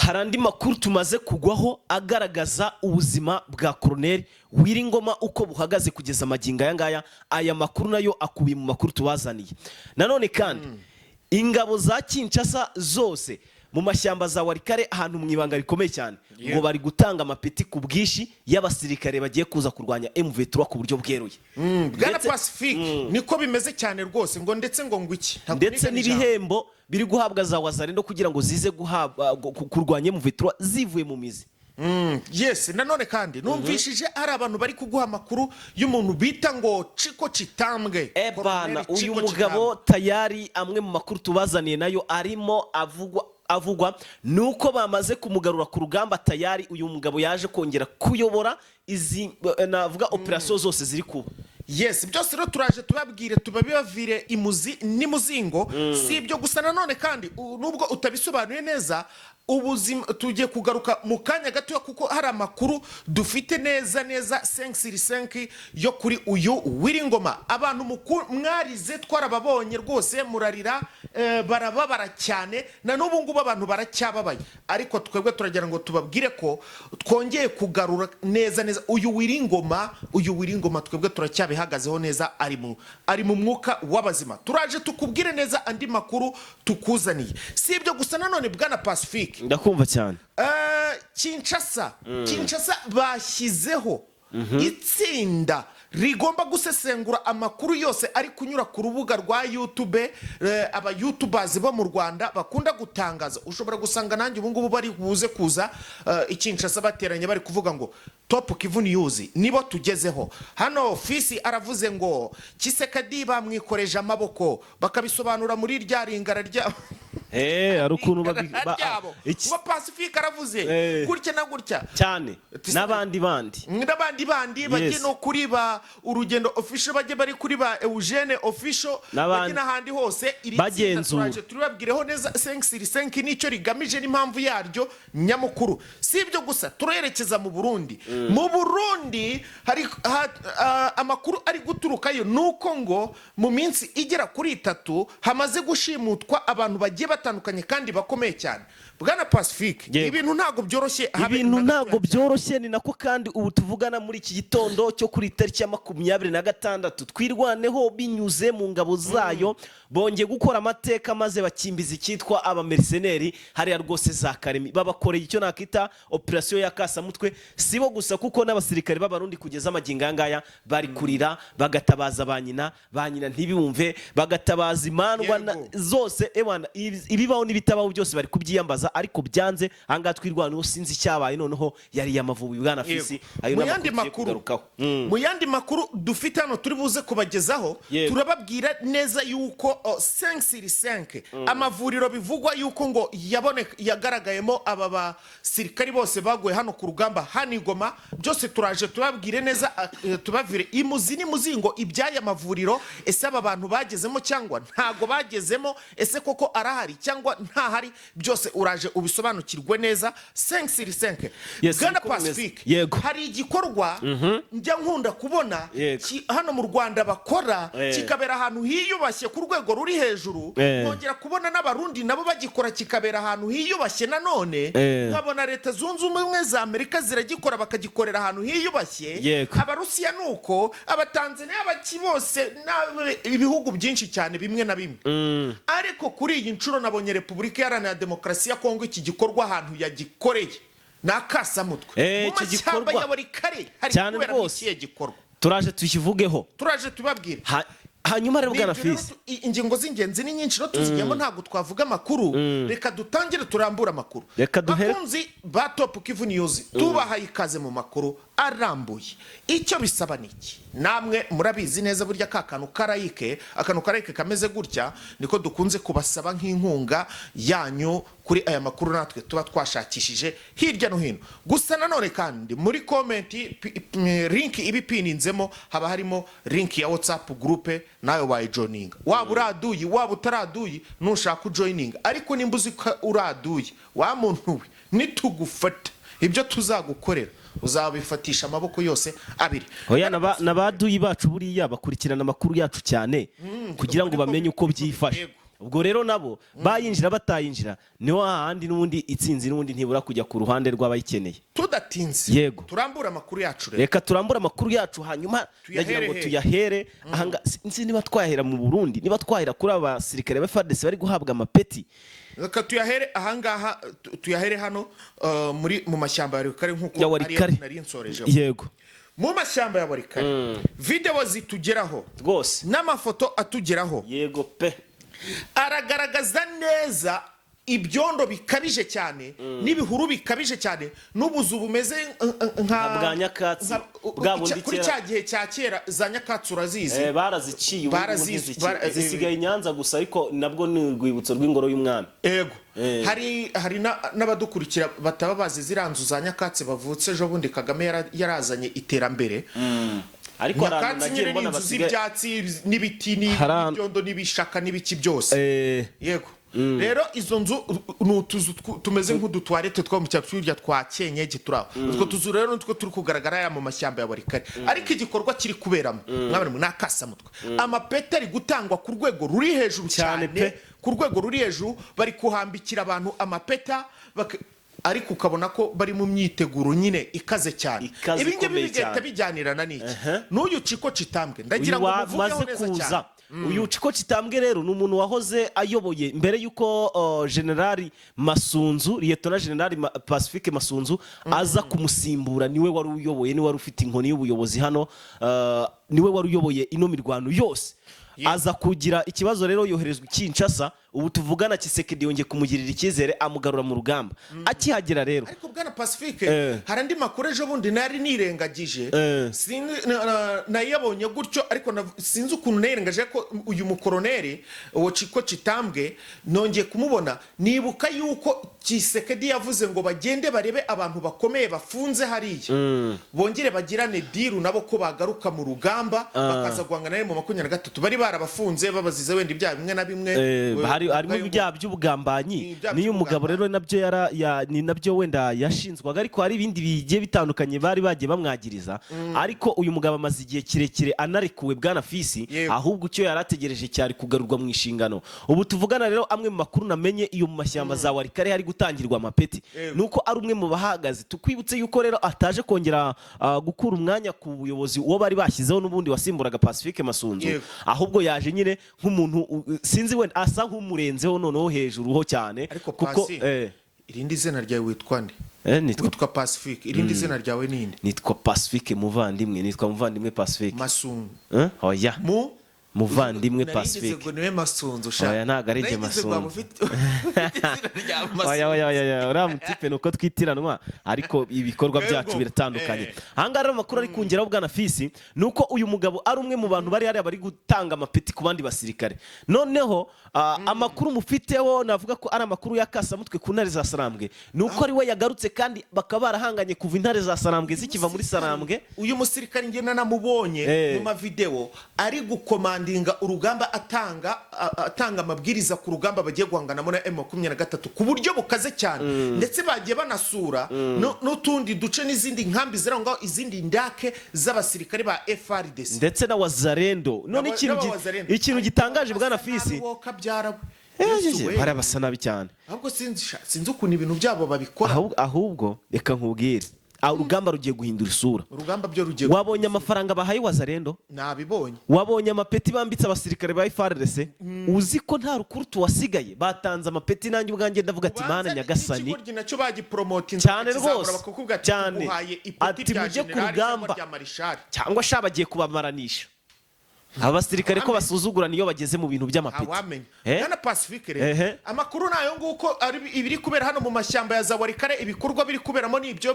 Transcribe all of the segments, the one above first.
harandi makuru tumaze kugwaho agaragaza ubuzima bwa Colonel Ngoma uko buhagaze kugeza maginga yangaya. Aya makuru nayo akubiye mu makuru tubazaniye. Nanone kandi ingabo za Kinshasa zose mu mashyamba za Warikare ahantu mwibanga rikomeye cyane ngo bari gutanga amapeti ku bwishi y'abasirikare bagiye kuza kurwanya M23 ku buryo bweruye. Bwana Pacific niko bimeze cyane rwose ngo ndetse ngo ngwiki ndetse n'ibihembo biri guhabwa za Wazalendo kugira ngo zize guhabwa kurwanya M23 zivuye mu mizi. Yes, nanone kandi numvishije ari abantu bari kuguha makuru y'umuntu bita ngo Chiko Chitambwe. Ebana uyu mugabo tayari amwe mu makuru tubazaniye nayo arimo avugwa nuko bamaze kumugarura ku rugamba. Tayari uyu mugabo yaje kongera kuyobora izi navuga operation zose ziri kuba. Yes, byose rero turaje tubabwire tubabivire imuzi nimuzingo. Si ibyo gusa nanone kandi nubwo utabisobanuye neza ubuzima tugiye kugaruka mu kanya gato kuko hari amakuru dufite neza 5 yo kuri uyu Ngoma. Abantu mwarize twarababonye rwose murarira barababara cyane na n'ubu ngubu abantu baracyababaye, ariko twebwe turagira ngo tubabwire ko twongeye kugarura neza uyu Ngoma twebwe turacyabihagazeho neza, ari mu mwuka w'abazima. Turaje tukubwire neza andi makuru tukuzaniye. Si ibyo gusa nanone Bwana Pacific ndakumva cyane. Kinshasa bashyizeho itsinda rigomba gusesengura amakuru yose ari kunyura ku rubuga rwa YouTube. Aba YouTubers bo mu Rwanda bakunda gutangaza, ushobora gusanga nanjye ubu ngubu bari buze kuza Kinshasa bateranye bari kuvuga ngo Top Kivu News nibo tugezeho hano. Fisi aravuze ngo Kisekedi bamwikoreje amaboko, bakabisobanura muri rya ringara rya arukuntu ngo Pacific aravuze gutya na gutya cyane n'abandi bagiye no kuri ba urugendo official, bagiye bari kuri ba Eugene official, bagiye n'ahandi hose. Iri turaje turababwireho neza 5 nicyo rigamije n'impamvu yaryo nyamukuru. Si ibyo gusa turerekeza mu Burundi. Mu Burundi hari amakuru ari guturukayo nuko ngo mu minsi igera kuri 3 hamaze gushimutwa abantu bagiye batandukanye kandi bakomeye cyane. Bwana Pacific ibintu ntago byoroshye, ni nako kandi ubu tuvugana muri iki gitondo cyo kuri tariki ya 26 twirwaneho binyuze mu ngabo zayo bongeye gukora amateka maze bakimbiza cyitwa aba mercenaires hariya rwose za Karemi. Babakoreye icyo nakita operation ya kasamutwe. Sibo gusa kuko n'abasirikare b'abarundi kugeza amaginga yangaya bari kurira bagatabaza banyina ntibibumve, bagatabaza imandwa zose. Ibibaho n'ibitabaho byose bari kubyiyambaza, ariko byanze anga twirwaneho sinzi cyabaye. Noneho yari yamavubi Bwana Fisi. Ayo mu yandi makuru dufite hano turi buze kubagezaho. Turababwira neza yuko 5 amavuriro bivugwa yuko ngo yagaragayemo aba basirikari bose baguye hano ku rugamba Ngoma. Byose turaje tubabwire neza tubavire imuzi nimuzingo ibyaya mavuriro. Ese aba bantu bagezemo cyangwa ntago bagezemo? Ese koko arahari cyangwa ntahari? Byose uraje ubisobanukirwe neza. 5 Bwana Pacific hari igikorwa njya nkunda kubona hano mu Rwanda bakora kikabera ahantu hiyubashye ku rwego ruri hejuru. Nongera kubona n'abarundi nabo bagikora kikabera ahantu hiyubashye nanone. Nkabona leta zunze ubumwe za Amerika ziragikora bakagikorera ahantu hiyubashye. Abarusiya nuko, abatanzania abaki bose ibihugu byinshi cyane bimwe na bimwe. Ariko kuri iyi nshuro nabonye Repubulika Iharanira Demokarasi ya Congo iki gikorwa ahantu yagikoreye nakasamutwe mu mashyamba ya Warikare. Hari kubera iki gikorwa turaje tukivugeho, turaje tubabwire. Hanyuma rero Bwana Fisi ingingo z'ingenzi ni nyinshi tuzigiyemo ntago twavuga amakuru. Reka dutangire turambura amakuru. Bakunzi ba Top Kivu News tubahaye ikaze mu makuru arambuye. Icyo bisaba niki namwe murabizi neza burya akantu karayike kameze gutya niko dukunze kubasaba nk'inkunga yanyu kuri aya makuru natwe tuba twashakishije hirya no hino. Gusa nanone kandi muri comment link ibipininzemo haba harimo link ya WhatsApp group nayo wayijoininga. Waba uraduyi waba utaraduyi nushaka ujoininga, ariko nimbuzi uraduyi wa muntu we nitugufata ibyo tuzagukorera uzabifatisha amaboko yose abiri. Oya nabaduyi bacu buriya bakurikirana amakuru yacu cyane kugira ngo bamenye uko byifashe. ubwo rero nabo bayinjira batayinjira niho hahandi n'ubundi itsinzi n'ubundi ntibura kujya ku ruhande rw'abayikeneye. Tudatinze yego turambura amakuru yacu reka turambura amakuru yacu hanyuma nagira ngo tuyahere sinzi niba twahera mu Burundi, niba twahera kuri aba basirikare ba FARDC bari guhabwa amapeti. Reka tuyahere ahangaha, tuyahere hano mu mashyamba ya Warikare nk'uko nari nsorejeho. Yego mu mashyamba ya Warikare video zitugeraho rwose n'amafoto atugeraho. Yego pe aragaragaza neza ibyondo bikabije cyane n'ibihuru bikabije cyane n'ubuzu bumeze nka bwa nyakatsi bwa bundi kuri cya gihe cya kera za nyakatsi urazizi baraziciye zisigaye Nyanza gusa ariko nabwo ni urwibutso rw'ingoro y'umwami. Yego hari n'abadukurikira bataba bazi ziranzu za nyakatsi bavutse ejo bundi Kagame yarazanye iterambere. Ariko nyakatsi nyine ni inzu z'ibyatsi n'ibiti n'ibyondo n'ibishaka n'ibiki byose. Yego rero izo nzu n'utuzu tumeze nk'udutwarete two mu cyatwirya twa Kenyege turaho. Utwo tuzu rero nitwo turi kugaragara ya mu mashyamba ya Warikare, ariko igikorwa kiri kuberamo mwabana mu nakasamutwe amapeta ari gutangwa ku rwego ruri hejuru cyane, ku rwego ruri hejuru bari kuhambikira abantu amapeta ariko ukabona ko bari mu myiteguro nyine ikaze cyane. Ibi ngibi bigahita bijyanirana n'iki n'uyu Ciko Chitambwe ndagira ngo muvugeho neza cyane. Uyu Ciko Chitambwe rero ni umuntu wahoze ayoboye mbere yuko General Masunzu, Lieutenant General Pacifique Masunzu aza kumusimbura. Niwe wari uyoboye, niwe wari ufite inkoni y'ubuyobozi hano, niwe wari uyoboye ino mirwano yose. Aza kugira ikibazo rero yoherezwa Kinshasa. Ubu tuvugana Kisekedi yongeye kumugirira icyizere amugarura mu rugamba. Akihagera rero ariko bwana Pacifique hari andi makuru ejo bundi nari nirengagije nayabonye gutyo, ariko sinzi ukuntu nirengaje ko uyu mukoroneri wo Ciko Chitambwe nongeye kumubona. Nibuka yuko Kisekedi yavuze ngo bagende barebe abantu bakomeye bafunze hariya bongere bagirane diru nabo ko bagaruka mu rugamba bakaza guhangana nawe mu 23 bari barabafunze babazize wenda ibyaha bimwe na bimwe harimo ibyaha by'ubugambanyi. Niyo umugabo rero nabyo ni nabyo wenda yashinzwaga, ariko hari ibindi bigiye bitandukanye bari bagiye bamwagiriza. Ariko uyu mugabo amaze igihe kirekire anarekuwe bwana Fisi, ahubwo icyo yarategereje cyari kugarurwa mu inshingano. Ubu tuvugana rero amwe mu makuru namenye iyo mu mashyamba za Warikare hari gutangirwa amapeti nuko ari umwe mu bahagaze. Tukwibutse yuko rero ataje kongera gukura umwanya ku buyobozi uwo bari bashyizeho n'ubundi wasimburaga Pacifique Masunzu, ahubwo yaje nyine nk'umuntu sinzi wenda asa nk'umurenzeho noneho hejuru ho cyane. Kuko irindi zina ryawe witwa nde? Nitwa Pacifique. Irindi zina ryawe ninde? Nitwa Pacifique Muvandimwe. Nitwa Muvandimwe Pacifique Masunzu. Oya Muvandimwe Pacifique. Niwe Masunzu ushaka. Oya ntago ari je Masunzu. Oya uriya mutipe nuko twitiranwa, ariko ibikorwa byacu biratandukanye. Ahangaha rero amakuru ari kungeraho bwana Fisi nuko uyu mugabo ari umwe mu bantu bari bari gutanga amapeti ku bandi basirikare. Noneho amakuru mufiteho navuga ko ari amakuru y'akasamutwe ku ntare za Sarambwe nuko ari we yagarutse, kandi bakaba barahanganye kuva intare za Sarambwe zikiva muri Sarambwe. Uyu musirikare ngena namubonye mu mavideo ari gukomandinga urugamba atanga amabwiriza ku rugamba bagiye guhanganamo na M23 ku buryo bukaze cyane, ndetse bagiye banasura n'utundi duce n'izindi nkambi ziraho izindi ndake z'abasirikare ba FARDC ndetse na Wazalendo. None ikintu gitangaje bwana Fisi bari basa nabi cyane, ahubwo sinzi ukuntu ibintu byabo babikora. Ahubwo reka nkubwire urugamba rugiye guhindura isura. Urugamba byo rugiye. Wabonye amafaranga bahaye Wazalendo? Nabibonye. Wabonye amapeti bambitse abasirikare ba FARDC? Uzi ko nta rukurutu wasigaye batanze amapeti. Nanjye ubwanjye ndavuga ati mana nyagasani ikigoryi nacyo bagipromotinze cyane rwose cyane ati mujye ku rugamba cyangwa sha bagiye kubamaranisha abasirikare ko basuzugurana iyo bageze mu bintu by'amapeti. Kana Pacifique rero amakuru nayo nguko ibiri kubera hano mu mashyamba ya za Warikare, ibikorwa biri kuberamo ni ibyo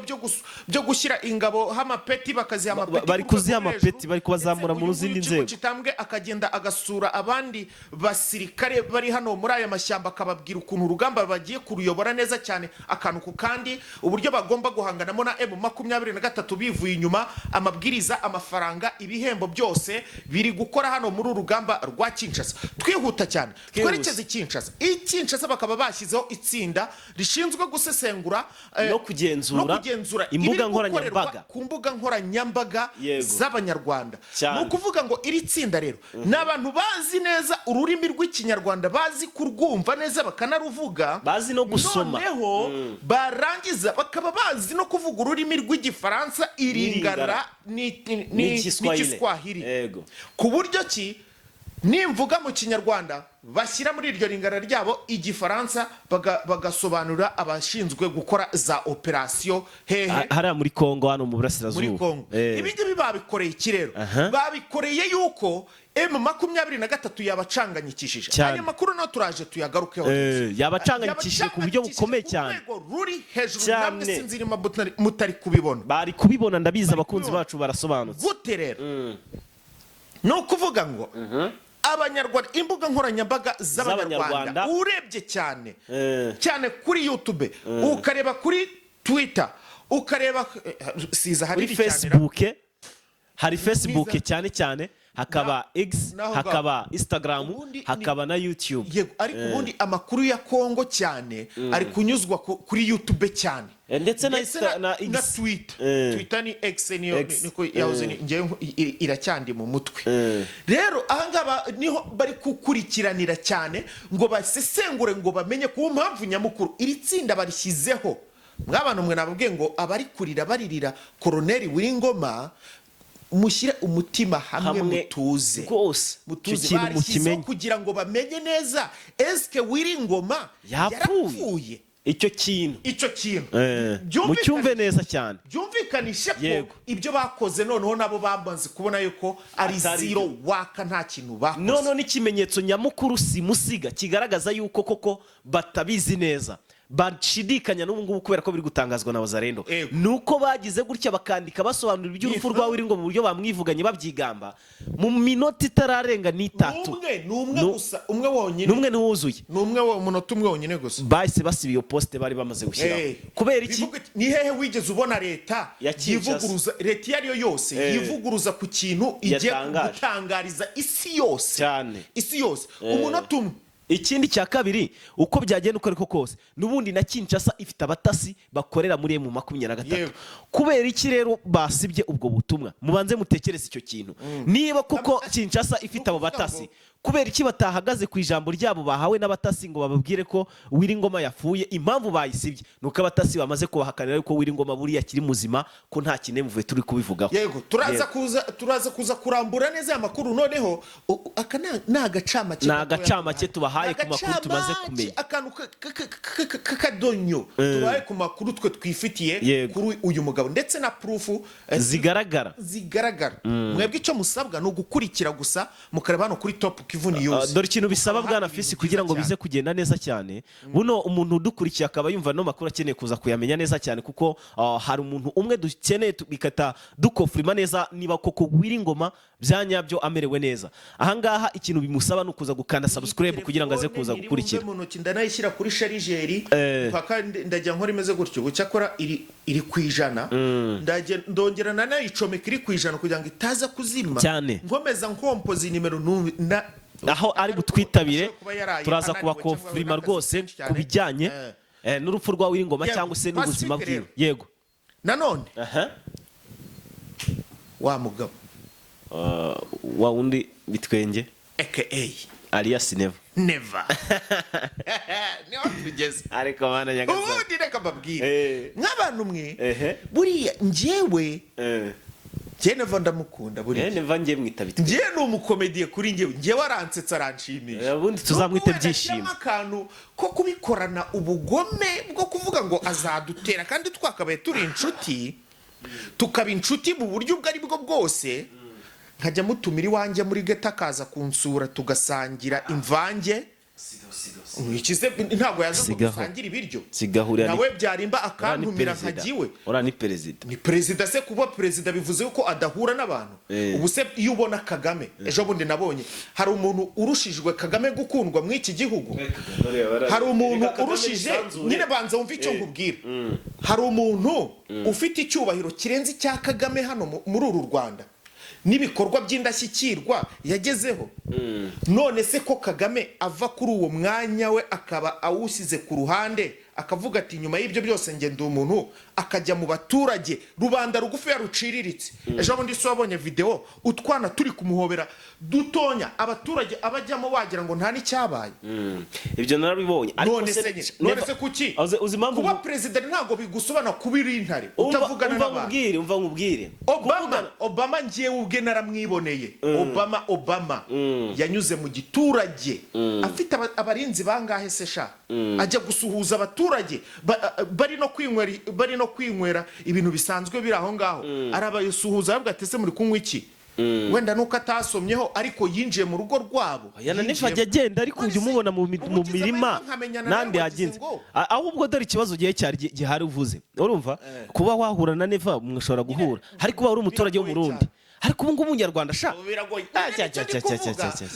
byo gushyira ingabo hamapeti bakaziha amapeti, bari kuziha amapeti, bari kubazamura mu zindi nzego. Chitambwe akagenda agasura abandi basirikare bari hano muri aya mashyamba akababwira ukuntu urugamba bagiye kuruyobora neza cyane, akantu ku kandi uburyo bagomba guhanganamo na M23 bivuye inyuma, amabwiriza, amafaranga, ibihembo byose biri gukora hano muri urugamba rwa Kinshasa twihuta cyane twerekeze Kinshasa bakaba bashyizeho itsinda rishinzwe gusesengura no kugenzura imbuga nkoranyambaga ku mbuga nkoranyambaga z'abanyarwanda ni ukuvuga ngo iri tsinda rero n'abantu bazi neza ururimi rw'ikinyarwanda bazi kurwumva neza bakanaruvuga bazi no gusoma noneho barangiza bakaba bazi no kuvuga ururimi rw'igifaransa iringara n'igiswahili ku buryo ki nimvuga mu kinyarwanda bashyira muri iryo ringara ryabo igifaransa bagasobanura abashinzwe gukora za operasiyo hehe hariya muri Congo hano mu burasirazuba muri Congo ibi ngibi babikoreye iki rero babikoreye yuko M23 yabacanganyikishije aya makuru no turaje tuyagarukeho yabacanganyikishije ku buryo bukomeye cyane ruri hejuru namwe sinzirima mutari kubibona bari kubibona ndabiza abakunzi bacu barasobanutse gute rero no kuvuga ngo abanyarwanda imbuga nkoranyambaga z'abanyarwanda urebye cyane cyane kuri YouTube ukareba kuri Twitter ukareba siza hari Facebook cyane hakaba X hakaba Instagram hakaba na YouTube yego ariko ubundi amakuru ya Congo cyane ari kunyuzwa kuri YouTube cyane ndetse na Twitter ni X niko yahoze ngiye iracyandi mu mutwe rero ahangaba niho bari kukurikiranira cyane ngo basesengure ngo bamenye ku mpamvu nyamukuru iri tsinda barishyizeho mw'abantu mwe nababwiye ngo abari kurira baririra Colonel Ngoma mushyire umutima hamwe mutuze rwose ikintu mukimenye kugira ngo bamenye neza eske Ngoma yarapfuye icyo kintu mucyumve neza cyane byumvikanishe ko ibyo bakoze noneho nabo bamaze kubona yuko ari zero waka nta kintu bakoze none n'ikimenyetso nyamukuru simusiga kigaragaza yuko koko batabizi neza bashidikanya n'ubu ngubu kubera ko biri gutangazwa na Wazalendo nuko bagize gutya bakandika basobanura iby'urupfu rwa Ngoma mu buryo bamwivuganye babyigamba mu minota itararenga n'itatu umwe n'uwuzuye n'umwe wo munota umwe wonyine gusa bahise basiba iyo poste bari bamaze gushyiraho kubera iki ni hehe wigeze ubona leta yivuguruza leta yariyo yose yivuguruza ku kintu igiye gutangariza isi yose umunota umwe ikindi cya kabiri uko byagenda uko ariko kose nubundi na Kinshasa ifite abatasi bakorera muri M23 kubera iki rero basibye ubwo butumwa mubanze mutekereze icyo kintu niba koko Kinshasa ifite abo batasi kubera iki batahagaze ku ijambo ryabo bahawe n'abatasi ngo bababwire ko Ngoma yapfuye impamvu bayisibye nuko abatasi bamaze kubahakanira ko Ngoma buriya kiri muzima ko nta kinemuvuye turi kubivugaho yego turaza kuza kurambura neza amakuru noneho aka nagacamake tubahaye ku makuru tumaze kumenya akantu kakadonyo tubahaye ku makuru twe twifitiye kuri uyu mugabo ndetse na proof zigaragara mwebwe icyo musabwa no gukurikira gusa mukareba hano kuri top Kivu News dore ikintu bisaba bwana Fisi kugira ngo bize kugenda neza cyane buno umuntu udukurikiye akaba yumva no makuru akeneye kuza kuyamenya neza cyane kuko hari umuntu umwe dukeneye bikata dukofrima neza niba koko Ngoma byanyabyo amerewe neza ahangaha ikintu bimusaba no kuza gukanda subscribe kugira ngo aze kuza gukurikira mu ntoki ndanayishyira kuri charigeri paka ndajya nkora imeze gutyo gucyakora iri kwijana ndongera nanayicomeka iri kwijana kugira ngo itaza kuzima nkomeza nkompoza nimero aho ari butwitabire turaza kubakofrima rwose kubijyanye n'urupfu rwa Ngoma cyangwa se n'ubuzima bwiwe yego nanone wa mugabo wa undi bitwenge aka alias never niho tugeze ariko bana nyagaza ubundi reka mbabwire nk'abantu mwe buriya njyewe Neva ndamukunda buriya Neva ngiye mwitabite ngiye ni umukomediye kuri ngiye waransetsa aranshimisha ubundi tuzamwite byishimo akantu ko kubikorana ubugome bwo kuvuga ngo azadutera kandi twakabaye turi inshuti tukaba inshuti mu buryo ubwo ari bwo bwose nkajya mutumira iwanjye muri geta akaza kunsura tugasangira imvange ntabwo yaza gusangira ibiryo nawe byarimba akantumira nkagiwe ora ni perezida se kuba perezida bivuze ko adahura n'abantu ubu se iyo ubona Kagame ejo bundi nabonye hari umuntu urushijwe Kagame gukundwa mu iki gihugu hari umuntu urushije nyine banza wumva icyo nkubwira hari umuntu ufite icyubahiro kirenze icya Kagame hano muri uru Rwanda n'ibikorwa by'indashyikirwa yagezeho. None se ko Kagame ava kuri uwo mwanya we akaba awusize ku ruhande akavuga ati nyuma y'ibyo byose nge ndi umuntu, akajya mu baturage rubanda rugufi yaruciriritse. Ejo bundi so wabonye video utwana turi kumuhobera dutonya, abaturage abajyamo wagira ngo nta n'icyabaye. Ibyo narabibonye. None se kuki kuba president ntago bigusobana kubira intare utavugana n'abantu? Umva nkubwire Obama ngiye ubwe naramwiboneye. Obama yanyuze mu giturage afite abarinzi bangahe se sha, ajya gusuhuza abaturage bari no kwinywera ibintu bisanzwe biri aho ngaho, arabayisuhuza avuga ati se muri kunywa iki? Wenda nuko atasomyeho ariko yinjiye mu rugo rwabo. Yana nifajya agenda ariko ujye umubona mu mirima nande yagenze. Ahubwo dore ikibazo gihe cyari gihari uvuze, urumva kuba wahura na Neva mwashobora guhura, ariko kuba uri umuturage w'umurundi, ariko ubu ngubu umunyarwanda sha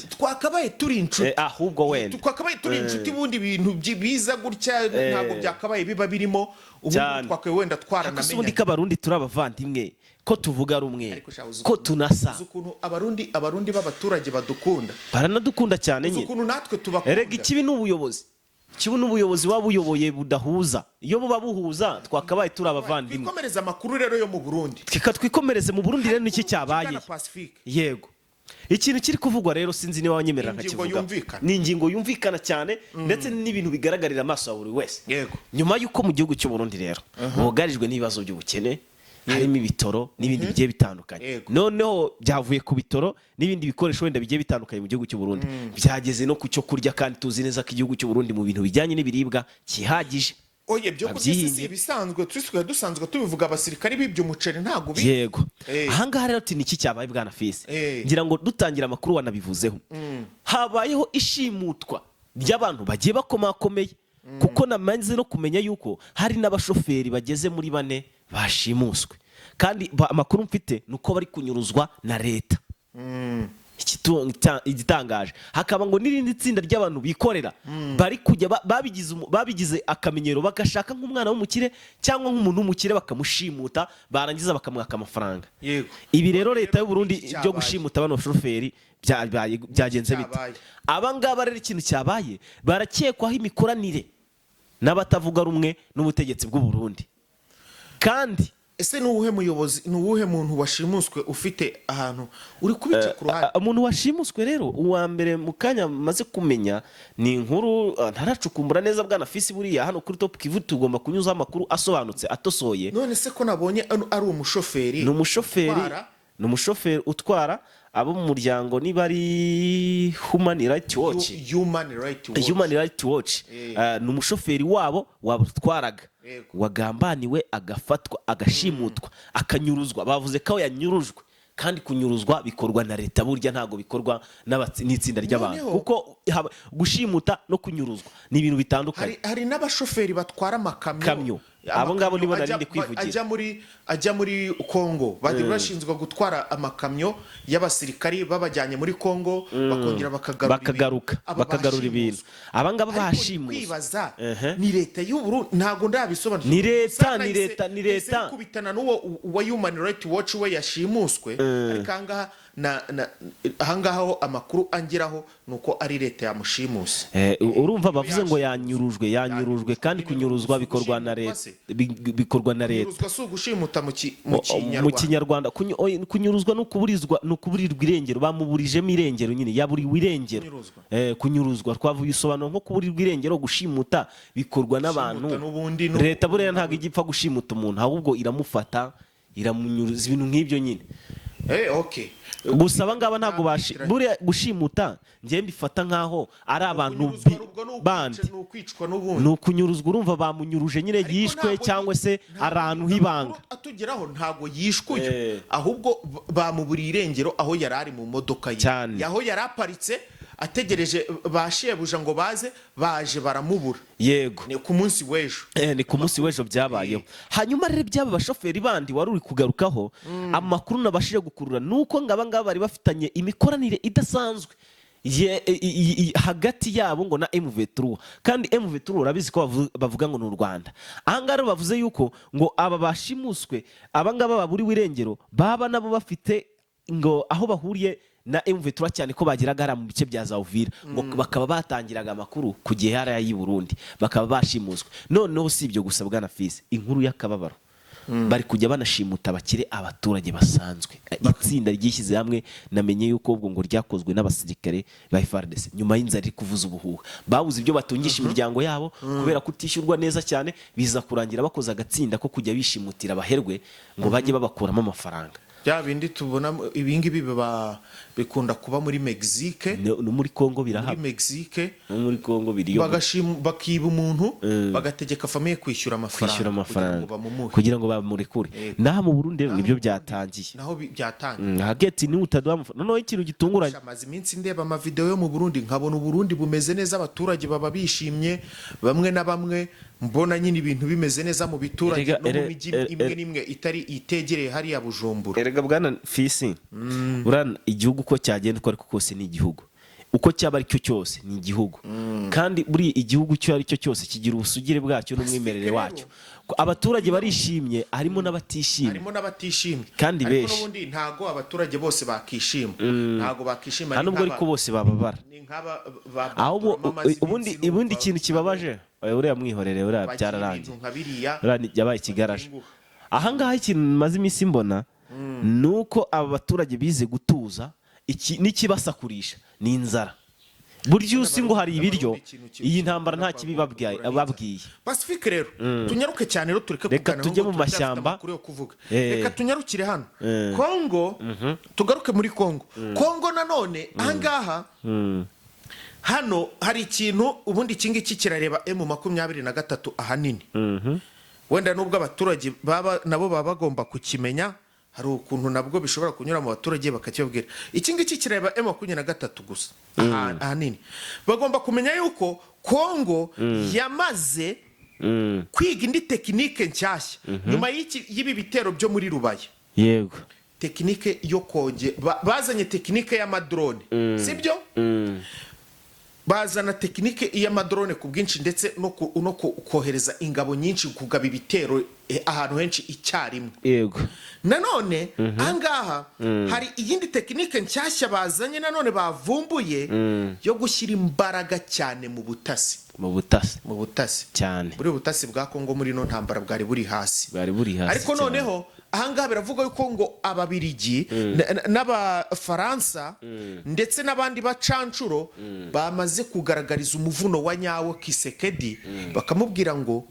twakabaye turi inshuti. Ahubwo wenda twakabaye turi inshuti, bundi bintu biza gutya ntabwo byakabaye biba birimo. Ubu twakabaye wenda twaranamenye. Ubundi k'abarundi turi abavandimwe, ko tuvuga rumwe, ko tunasa. Ukuntu abarundi b'abaturage badukunda, baranadukunda cyane nyine. Ukuntu natwe tubakunda. Erega ikibi n'ubuyobozi, kibu n'ubuyobozi wabuyoboye budahuza. Iyo buba buhuza twakabaye turi abavandimwe. Twikomereza amakuru rero yo mu Burundi. Twikomereze mu Burundi rero niki cyabaye. Yego. Ikintu kiri kuvugwa rero sinzi niba wanyemerera nkakivuga. Ni ingingo yumvikana cyane ndetse n'ibintu bigaragarira amaso ya buri wese. Yego. Nyuma yuko mu gihugu cy'u Burundi rero bugarijwe n'ibibazo by'ubukene, harimo ibitoro n'ibindi bigiye bitandukanye. Noneho byavuye ku bitoro n'ibindi bikoresho wenda bigiye bitandukanye mu gihugu cy'u Burundi, byageze no ku cyo kurya, kandi tuzi neza ko igihugu cy'u Burundi mu bintu bijyanye n'ibiribwa kihagije. Oye byo kutisi bisanzwe dusanzwe tubivuga, abasirikari bibyo umuceri ntago bi. Yego. Ahangaha rero ati niki cyabaye bwana Fils. Ngira ngo dutangira amakuru wanabivuzeho. Habayeho ishimutwa ry'abantu bagiye bakomakomeye, kuko namanze no kumenya yuko hari n'abashoferi bageze muri 4 bashimuswe, kandi amakuru mfite nuko bari kunyuruzwa na leta. Igitangaje hakaba ngo n'irindi tsinda ry'abantu bikorera bari kujya babigize akamenyero, bagashaka nk'umwana w'umukire cyangwa nk'umuntu w'umukire bakamushimuta, barangiza bakamwaka amafaranga. Yego. Ibi rero leta y'u Burundi byo gushimuta bano shoferi byagenze bite? Abangaba rero ikintu cyabaye, barakekwaho imikoranire n'abatavuga rumwe n'ubutegetsi bw'u Burundi. Kandi ese nuwuhe muyobozi, nuwuhe muntu washimuswe ufite ahantu uri kubica ku ruhande? Umuntu washimuswe rero uwa mbere mu kanya maze kumenya ni inkuru ntaracukumbura neza bwana Fils. Buriya hano kuri Top Kivu tugomba kunyuza amakuru asobanutse atosoye. None se ko nabonye ari umushoferi, ni umushoferi utwara abo mu muryango niba ari Human Rights Watch. Ni umushoferi wabo wabatwaraga, wagambaniwe, agafatwa, agashimutwa, akanyuruzwa. Bavuze ko yanyurujwe, kandi kunyuruzwa bikorwa na leta, burya ntago bikorwa n'itsinda ry'abantu, kuko gushimuta no kunyuruzwa ni ibintu bitandukanye. Hari n'abashoferi batwara amakamyo. Abo ngabo nibo narindi kwivugira. Ajya muri Congo, bari bashinzwe gutwara amakamyo y'abasirikari babajyanye muri Congo, bakongera bakagarura ibintu. Aba ngabo bashimuswe. Kwibaza ni leta y'u Burundi, ntago ndabisobanura. Ni leta kubitana n'uwo wa Human Rights Watch we yashimuswe. Ariko ahangaho amakuru angeraho nuko ari leta yamushimuse. Urumva bavuze ngo yanyurujwe, kandi kunyuruzwa bikorwa na leta. Kunyuruzwa si ugushimuta mu Kinyarwanda. Kunyuruzwa no kuburirwa irengero, bamuburijemo irengero nyine, yaburiwe irengero. Kunyuruzwa twavuye isobanuro nko kuburirwa irengero. Gushimuta bikorwa n'abantu. Leta buriya ntago igipfa gushimuta umuntu, ahubwo iramufata, iramunyuruza, ibintu nk'ibyo nyine. Okay. Gusa abangaba ntago buriya gushimuta ngiye mbifata nkaho ari abantu bandi, ni ukunyuruzwa. Urumva bamunyuruje nyine yishwe, cyangwa se arantu hibanga atugeraho ntago yishwe, ahubwo bamuburiye irengero aho yari ari mu modoka ye, aho yari aparitse ategereje bashebuja ngo baje baramubura. Yego. Ni ku munsi w'ejo. Ni ku munsi w'ejo byabayeho. Hanyuma rero byaba bashoferi bandi wari uri kugarukaho, amakuru nabashije gukurura nuko ngaba bari bafitanye imikoranire idasanzwe hagati yabo ngo na M23, kandi M23 urabizi ko bavuga ngo n'u Rwanda. Ahanga rero bavuze yuko ngo aba bashimuswe, abangaba baburi wirengero baba nabo bafite ngo aho bahuriye na M23 cyane ko bagiraga hara mu bice bya za Uvira ngo bakaba batangiraga amakuru ku gihe hara y'I Burundi bakaba bashimuswe noneho si ibyo gusa bwana Fils inkuru y'akababaro bari kujya banashimuta bakire abaturage basanzwe itsinda ryishyize hamwe namenye yuko ubwo ngo ryakozwe n'abasirikare ba FARDC nyuma y'inzara iri kuvuza ubuhuha babuze ibyo batungisha imiryango yabo kubera kutishyurwa neza cyane biza kurangira bakoze agatsinda ko kujya bishimutira abaherwe ngo bajye babakuramo amafaranga bya bindi tubona ibingibi bikunda kuba muri Mexique no muri Congo birahaba muri Mexique no muri Congo biriyo bakiba umuntu bagategeka famille kwishyura amafaranga kugira ngo bamurekure naha mu Burundi nibyo byatangiye naho byatangiye hagati ni utadwa noneho ikintu gitunguranye amazi iminsi ndeba ama video yo mu Burundi nkabona Burundi bumeze neza abaturage baba bishimye bamwe na bamwe mbona nyine ibintu bimeze neza mu biturage no mu miji imwe nimwe itari itegereye hari ya Bujumbura erega bwana Fisi urana igihugu ko cyagenda uko ariko kose ni igihugu uko cyaba ari cyo cyose ni igihugu kandi buri igihugu cyo ari cyo cyose kigira ubusugire bwacyo n'umwimerere wacyo abaturage barishimye harimo n'abatishimye kandi benshi n'ubundi ntago abaturage bose bakishima ntago bakishima hano ubwo ariko bose bababara ubundi ikintu kibabaje uriya mwihorere uriya byararangiye yabaye ikigaraje ahangaha ikintu maze iminsi mbona nuko aba baturage bize gutuza n'ikibasakurisha ni inzara buryo usi ngo hari ibiryo iyi ntambara nta kibi babwiye Pacifique rero tunyaruke cyane rero tureke reka tujye mu mashyamba reka tunyarukire hano Congo tugaruke muri Congo nanone ahangaha hano hari ikintu ubundi ikingiki kirareba M23 ahanini wenda nubwo abaturage nabo baba bagomba kukimenya hari ukuntu nabwo bishobora kunyura mu baturage bakakibabwira ikingiki kirareba M23 gusa ahanini bagomba kumenya yuko Congo yamaze kwiga indi tekinike nshyashya nyuma y'ibi bitero byo muri Rubaya yego tekinike yo konge bazanye tekinike y'amadrone sibyo bazana tekinike y'amadrone ku bwinshi ndetse no kohereza ingabo nyinshi kugaba ibitero ahantu henshi icyarimwe yego nanone angaha hari iyindi tekinike nshyashya bazanye nanone bavumbuye yo gushyira imbaraga cyane mu butasi cyane buri butasi bwa Congo muri no ntambara bwari buri hasi ariko noneho ahangaha biravuga yuko ngo ababirigi n'abafaransa ndetse n'abandi bacancuro bamaze kugaragariza umuvuno wa nyawo Kisekedi bakamubwira ngo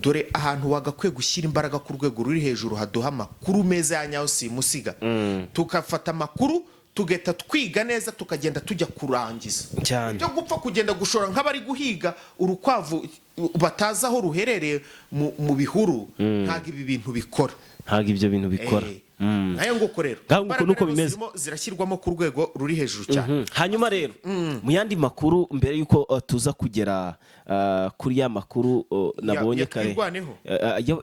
dore ahantu wagakwiye gushyira imbaraga ku rwego ruri hejuru haduha amakuru meza ya nyawo simusiga tukafata amakuru tugeta twiga neza tukagenda tujya kurangiza byo gupfa kugenda gushora nk'abari guhiga urukwavu bataza aho ruherereye mu bihuru ntago ibi bintu bikora ntago ibyo bintu bikora nayo nguko rero nuko bimeze zirashyirwamo ku rwego ruri hejuru cyane hanyuma rero mu yandi makuru mbere yuko tuza kugera kuri ya makuru nabonye kare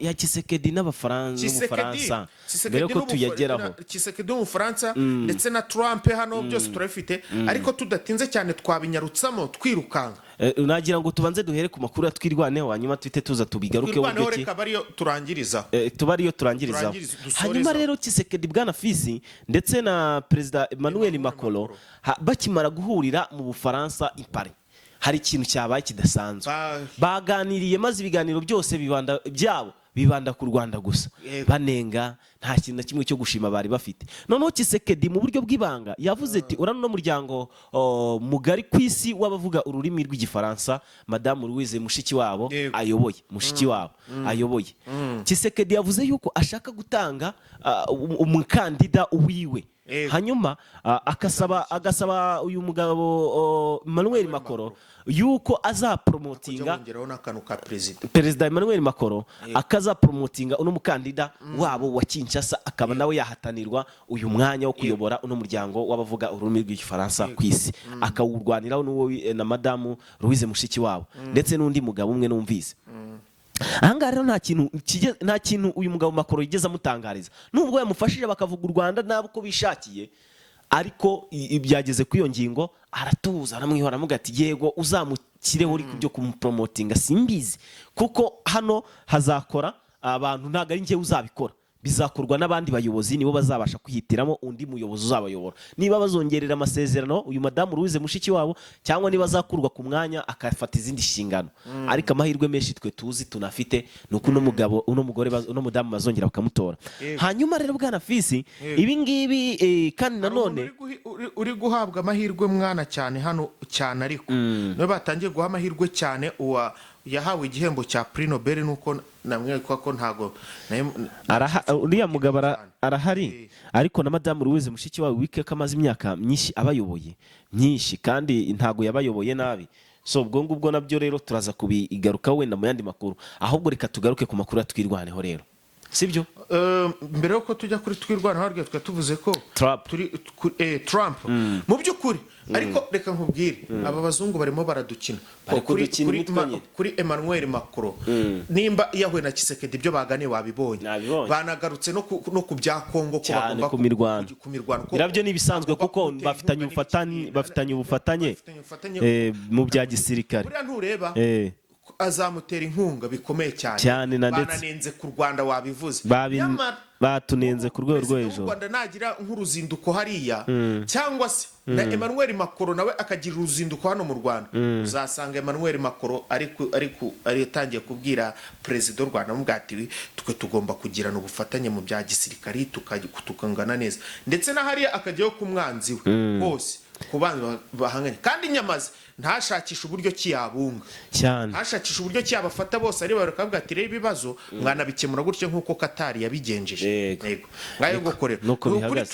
ya Kisekedi n'Ubufaransa mbere ko tuyageraho Kisekedi n'Ubufaransa ndetse na Trump hano byose turabifite ariko tudatinze cyane twabinyarutsamo twirukanga nagira ngo tubanze duhere ku makuru atwirwaneho hanyuma twite tuza tubigaruke wowe reka bariyo turangiriza hanyuma rero Kisekedi bwana Fisi ndetse na Perezida Emmanuel Macron bakimara guhurira mu Bufaransa i Paris hari ikintu cyabaye kidasanzwe baganiriye maze ibiganiro byose bibanda ku Rwanda gusa banenga nta kintu na kimwe cyo gushima bari bafite noneho Kisekedi mu buryo bw'ibanga yavuze ati urano muryango mugari ku isi w'abavuga ururimi rw'igifaransa Madame Louise Mushikiwabo ayoboye Kisekedi yavuze yuko ashaka gutanga umukandida uwiwe hanyuma agasaba uyu mugabo Emmanuel Macron yuko azapromotinga Perezida Emmanuel Macron akazapromotinga uno mukandida wabo wa Kinshasa akaba nawe yahatanirwa uyu mwanya wo kuyobora uno muryango w'abavuga ururimi rw'igifaransa ku isi akawurwaniraho n'uwo na Louise Mushikiwabo ndetse n'undi mugabo umwe numvise ahangaha rero nta kintu uyu mugabo Macron yigeze amutangariza nubwo yamufashije bakavuga u Rwanda nabo ko bishakiye ariko byageze ku iyo ngingo aratuza aramwihora amuga ati yego uzamukireho uri kubyo kumupromotinga simbizi kuko hano hazakora abantu ntago ari njye uzabikora bizakorwa n'abandi bayobozi nibo bazabasha kwihitiramo undi muyobozi uzabayobora niba bazongerera amasezerano uyu madamu Louise mushiki wabo cyangwa niba azakurwa ku mwanya akafata izindi nshingano ariko amahirwe menshi twe tuzi tunafite nuko uno mugabo uno mugore uno mudamu bazongera bakamutora hanyuma rero bwana Fisi ibi ngibi kandi nanone uri guhabwa amahirwe mwana cyane hano cyane ariko no batangiye guha amahirwe cyane uwa yahawe igihembo cya Prix Nobel nuko namwe ko ntago uriya mugabo arahari ariko na madamu Louise mushiki wawe wike kamaze imyaka myinshi abayoboye myinshi kandi ntago yabayoboye nabi so ubwo ngubwo nabyo rero turaza kubigaruka wenda mu yandi makuru ahubwo reka tugaruke ku makuru atwirwaneho rero sibyo mbere yuko tujya kuri twirwana harya tuvuze ko Trump mu by'ukuri ariko reka nkubwire aba bazungu barimo baradukina kuri Emmanuel Macron nimba yahuye na Tshisekedi ibyo bagane wabibonye banagarutse no ku bya Congo ko bagomba ku mirwano birabyo nibisanzwe kuko bafitanye ubufatanye mu bya gisirikare buriya ntureba azamutera inkunga bikomeye cyane bananenze ku Rwanda wabivuze batunenze ku rwego rwo hejuru Rwanda nagira nk'uruzinduko hariya cyangwa se na Emmanuel Macron nawe akagira uruzinduko hano mu Rwanda uzasanga Emmanuel Macron ariko yatangiye kubwira president w'u Rwanda mubwati twe tugomba kugirana ubufatanye mu bya gisirikari tukangana neza ndetse na hariya akajyayo ku mwanzi we hose kubanza bahanganye kandi nyamaze ntashakisha uburyo kiyabunga cyane ntashakisha uburyo kiyabafata bose ari barakavuga ati reba ibibazo mwana bikemura gutyo nkuko Qatar yabigenjeje yego ngayo gukorera kuri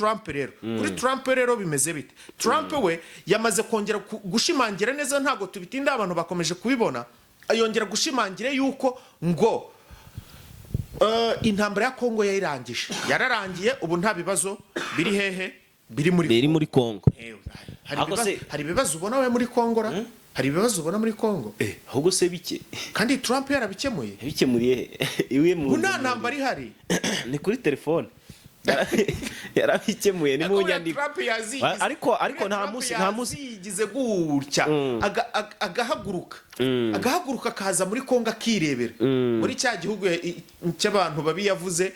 Trump rero bimeze bite Trump we yamaze kongera gushimangira neza ntago tubitinda abantu bakomeje kubibona ayongera gushimangira yuko ngo intambara ya Congo yararangiye ubu nta bibazo biri hehe biri muri Congo hari ibibazo ubona we muri Congo hari ibibazo ubona muri Congo ahubwo se bike kandi Trump yarabikemuriye iwe mu nta ntambara ihari ni kuri telefone yarabikemuye ni mu nyandiko ariko nta musi yigize gutya agahaguruka akaza muri Congo akirebera muri cya gihugu cy'abantu babi yavuze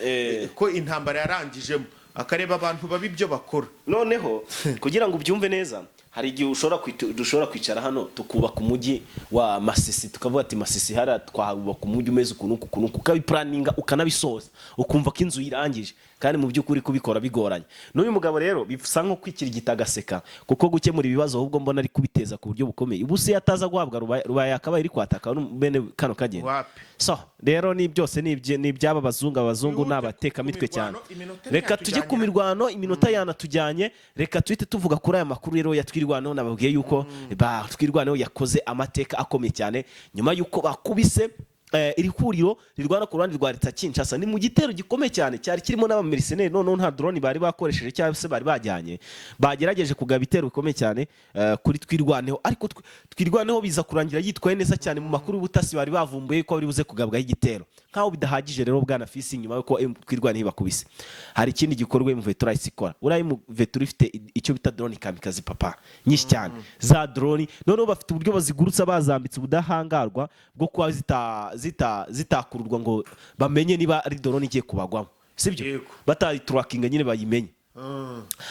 ko intambara yarangijemo akareba abantu babi ibyo bakora noneho kugira ngo ubyumve neza hari igihe dushobora kwicara hano tukubaka umujyi wa Masisi tukavuga ati Masisi hara twahubaka umujyi umeze ukuntu ukabiplaninga ukanabisoza ukumva ko inzu irangije kandi mu by'ukuri kubikora bigoranye n'uyu mugabo rero bisa nko kwikirigita agaseka kuko gukemura ibibazo ahubwo mbona ari kubiteza ku buryo bukomeye ubu se yataza guhabwa rubaye akabaye iri kwataka bene kano kagenda so rero ni byose ni iby'aba abazungu n'abateka mitwe cyane reka tujye ku mirwano iminota yanatujyanye reka tuhite tuvuga kuri aya makuru rero yatwirwanaho nababwiye yuko twirwanaho yakoze amateka akomeye cyane nyuma yuko bakubise iri huriro rirwana ku ruhande rwa leta Kinshasa ni mu gitero gikomeye cyane cyari kirimo n'abamercenaires none nta drone bari bakoresheje cyangwa se bari bajyanye bagerageje kugaba ibitero bikomeye cyane kuri twirwaneho ariko twirwaneho biza kurangira yitwaye neza cyane mu makuru y'ubutasi bari bavumbuye ko bari buze kugabwaho igitero nkaho bidahagije rero bwana Fisi nyuma yuko twirwaneho bakubise hari ikindi gikorwa Mwimuririra isikora urayi Mwimuririra ifite icyo bita drone kamikazi papa nyinshi cyane za drone none bafite uburyo bazigurutsa bazambitse ubudahangarwa bwo kuba zitakururwa ngo bamenye niba ari drone igiye kubagwamo sibyo batari tracking nyine bayimenye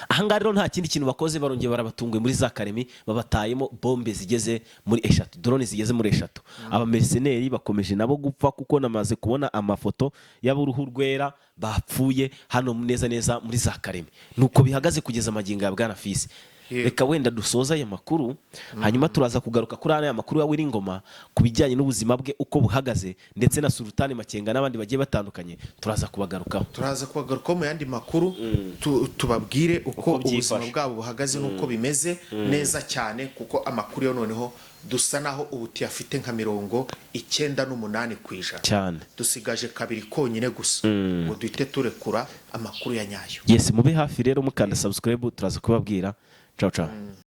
ahangaha rero nta kindi kintu bakoze barongeye barabatunguye muri za karemi babatayemo bombe zigeze muri 3 drone zigeze muri 3 abamercenaires bakomeje nabo gupfa kuko namaze kubona amafoto y'aburuhu rwera bapfuye hano neza muri za karemi nuko bihagaze kugeza magingo ya bwana Fisi reka wenda dusoza aya makuru hanyuma turaza kugaruka kuri aya makuru ya Ngoma kubijyanye n'ubuzima bwe uko buhagaze ndetse na Sultani Makenga n'abandi bagiye batandukanye turaza kubagarukaho mu yandi makuru tubabwire uko ubuzima bwabo buhagaze n'uko bimeze neza cyane kuko amakuru yo noneho dusa naho ubu tuyafite nka 98% cyane dusigaje kabiri konyine gusa ngo duhite turekura amakuru ya nyayo yes mube hafi rero mukanda subscribe turaza kubabwira ciao ciao